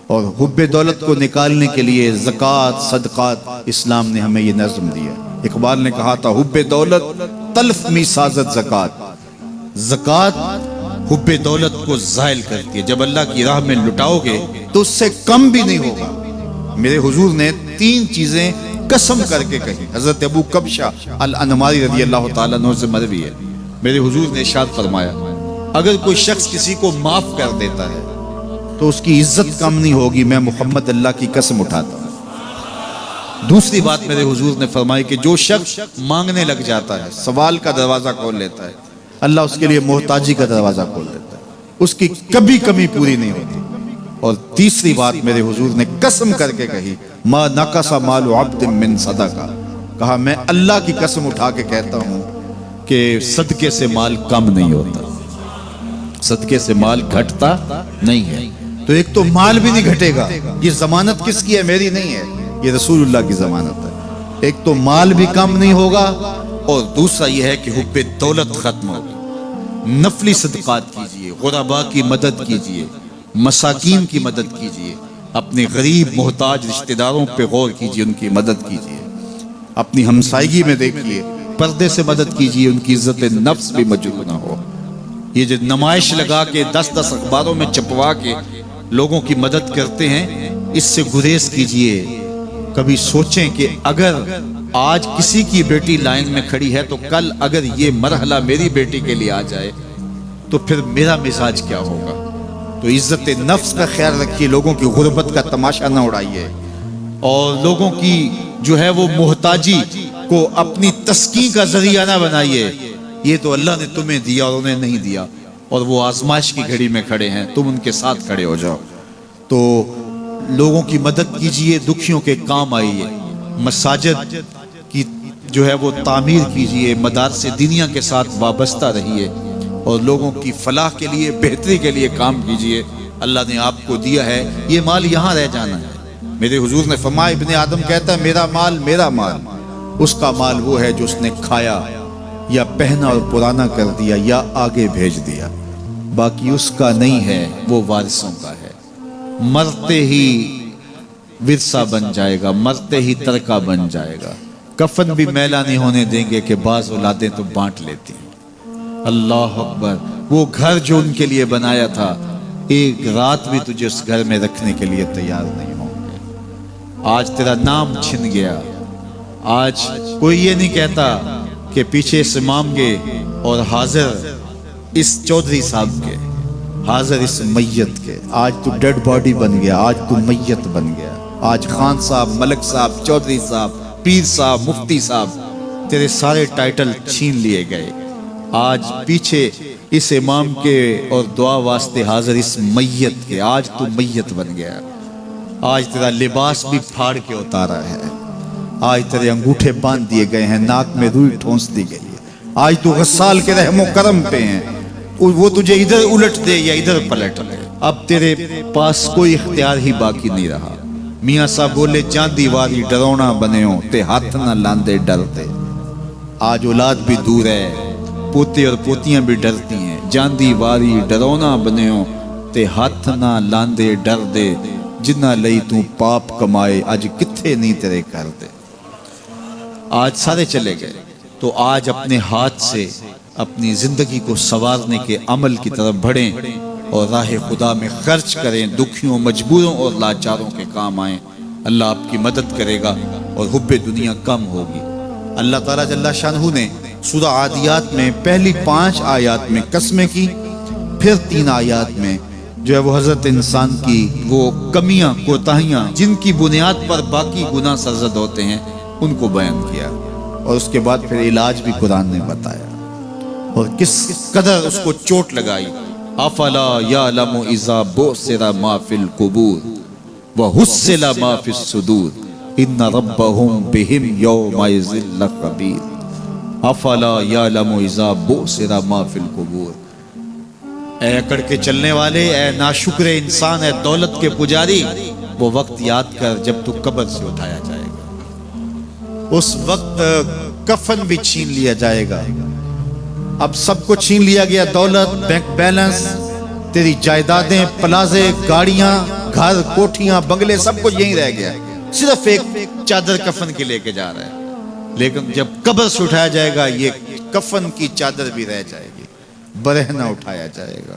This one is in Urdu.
اور حب دولت کو نکالنے کے لیے زکوٰۃ صدقات اسلام نے ہمیں یہ نظم دیا۔ اقبال نے کہا تھا حب دولت تلف می سازت زکوٰۃ، زکوٰۃ حب دولت کو زائل کرتی ہے، جب اللہ کی راہ میں لٹاؤ گے تو اس سے کم بھی نہیں ہوگا۔ میرے حضور نے 3 چیزیں قسم کر کے کہی، حضرت ابو کبشہ الانماری رضی اللہ تعالیٰ عنہ سے مروی ہے۔ میرے حضور نے ارشاد فرمایا اگر کوئی شخص کسی کو معاف کر دیتا ہے تو اس کی عزت کم نہیں ہوگی، میں محمد اللہ کی قسم اٹھاتا ہوں۔ دوسری بات میرے حضور نے فرمائی کہ جو شخص مانگنے لگ جاتا ہے، سوال کا دروازہ کھول لیتا ہے، اللہ اس کے لیے محتاجی کا دروازہ کھول دیتا ہے، اس کی کبھی کمی پوری نہیں ہوتی۔ اور تیسری بات میرے حضور نے قسم کر کے کہی ما نقص مال عبد من صدقہ، کہا میں اللہ کی قسم اٹھا کے کہتا ہوں کہ صدقے سے مال کم نہیں ہوتا، صدقے سے مال گھٹتا نہیں ہے۔ تو ایک تو مال بھی نہیں گھٹے گا، یہ ضمانت کس کی ہے؟ میری نہیں ہے، یہ رسول اللہ کی ضمانت ہے۔ ایک تو مال بھی کم نہیں ہوگا، اور دوسرا یہ ہے کہ حب دولت ختم ہوگی۔ نفلی صدقات کیجئے، غرباء کی مدد کیجئے، مساکین کی مدد کیجئے، اپنے غریب محتاج رشتہ داروں پہ غور کیجئے، ان کی مدد کیجئے، اپنی ہمسائیگی میں دیکھیے، پردے سے مدد کیجئے، ان کی عزت نفس بھی مجروح نہ ہو۔ یہ جو نمائش لگا کے 10 اخباروں میں چھپوا کے لوگوں کی مدد کرتے ہیں، اس سے گریز کیجئے۔ کبھی سوچیں کہ اگر آج کسی کی بیٹی لائن میں کھڑی ہے تو کل اگر یہ مرحلہ میری بیٹی کے لیے آ جائے تو پھر میرا مزاج کیا ہوگا؟ تو عزت نفس کا خیال رکھیے، لوگوں کی غربت کا تماشا نہ اڑائیے، اور لوگوں کی جو ہے وہ محتاجی کو اپنی تسکین کا ذریعہ نہ بنائیے۔ یہ تو اللہ نے تمہیں دیا اور انہیں نہیں دیا، اور وہ آزمائش کی گھڑی میں کھڑے ہیں، تم ان کے ساتھ کھڑے ہو جاؤ۔ تو لوگوں کی مدد کیجئے، دکھیوں کے کام آئیے، مساجد کی جو ہے وہ تعمیر کیجئے، مدارس دینیہ کے ساتھ وابستہ رہیے، اور لوگوں کی فلاح کے لیے، بہتری کے لیے کام کیجئے۔ اللہ نے آپ کو دیا ہے، یہ مال یہاں رہ جانا ہے۔ میرے حضور نے فرمایا ابن آدم کہتا ہے میرا مال میرا مال، اس کا مال وہ ہے جو اس نے کھایا یا پہنا اور پرانا کر دیا یا آگے بھیج دیا، باقی اس کا نہیں ہے، وہ وارثوں کا ہے۔ مرتے ہی ورثہ بن جائے گا، مرتے ہی ترکہ بن جائے گا۔ کفن بھی میلا نہیں ہونے دیں گے کہ بعض اولادیں تو بانٹ لیتی ہیں۔ اللہ اکبر، وہ گھر جو ان کے لیے بنایا تھا، ایک رات بھی تجھے اس گھر میں رکھنے کے لیے تیار نہیں ہوں گے۔ آج تیرا نام چھن گیا، آج کوئی یہ نہیں کہتا کہ پیچھے اس امام کے اور حاضر اس چودھری صاحب کے، حاضر اس میت کے۔ آج تو ڈیڈ باڈی بن گیا، آج تو میت بن گیا۔ آج خان صاحب، ملک صاحب، چودھری صاحب، پیر صاحب، مفتی صاحب، تیرے سارے ٹائٹل چھین لیے گئے۔ آج پیچھے اس امام کے اور دعا واسطے حاضر اس میت کے، آج تو میت بن گیا۔ آج تیرا لباس بھی پھاڑ کے اتارا ہے، آج تیرے انگوٹھے باندھ دیے گئے ہیں، ناک میں روئی ٹھونس دی گئی ہے۔ آج تو غسال کے رحم و کرم پہ ہیں، وہ تجھے ادھر الٹ دے یا ادھر پلٹ دے، اب تیرے پاس کوئی اختیار ہی باقی نہیں رہا۔ میاں صاحب بولے جاندی واری ڈرونا بنے ہو تے ہاتھ نہ لاندے ڈرتے۔ آج اولاد بھی دور ہے، پوتے اور پوتیاں بھی ڈرتی ہیں۔ جاندی واری ڈرونا بنے ہو تے ہاتھ نہ لاندے ڈر دے، جنہ لئی تو پاپ کمائے اج کتھے نہیں تیرے کر دے۔ آج سارے چلے گئے، تو آج اپنے ہاتھ سے اپنی زندگی کو سنوارنے کے عمل کی طرف بڑھیں اور راہ خدا میں خرچ کریں، دکھیوں، مجبوروں اور لاچاروں کے کام آئیں۔ اللہ آپ کی مدد کرے گا اور حب دنیا کم ہوگی۔ اللہ تعالیٰ جل شانہ نے سورہ عادیات میں پہلی 5 آیات میں قسمیں کی، پھر 3 آیات میں جو ہے وہ حضرت انسان کی وہ کمیاں، کوتاہیاں جن کی بنیاد پر باقی گناہ سرزد ہوتے ہیں ان کو بیان کیا، اور اس کے بعد پھر علاج بھی قرآن نے بتایا، اور کس قدر اس کو چوٹ لگائی۔ افلا یعلم اذا بعثر ما فی القبور وحصل ما فی الصدور ان ربهم بهم یومئذ لخبیر۔ افلا یعلم اذا بعثر ما فی القبور، اے اکڑ کے چلنے والے، اے ناشکر انسان، اے دولت کے پجاری، وہ وقت یاد کر جب تو قبر سے اٹھایا جائے گا۔ اس وقت کفن بھی چھین لیا جائے گا۔ اب سب کو چھین لیا گیا، دولت، بینک بیلنس، تیری جائیدادیں، پلازے، گاڑیاں، گھر، کوٹھیاں، بنگلے، سب کچھ یہیں رہ گیا، صرف ایک چادر کفن کی لے کے جا رہا ہے۔ لیکن جب قبر سے اٹھایا جائے گا یہ کفن کی چادر بھی رہ جائے گی، برہنہ اٹھایا جائے گا۔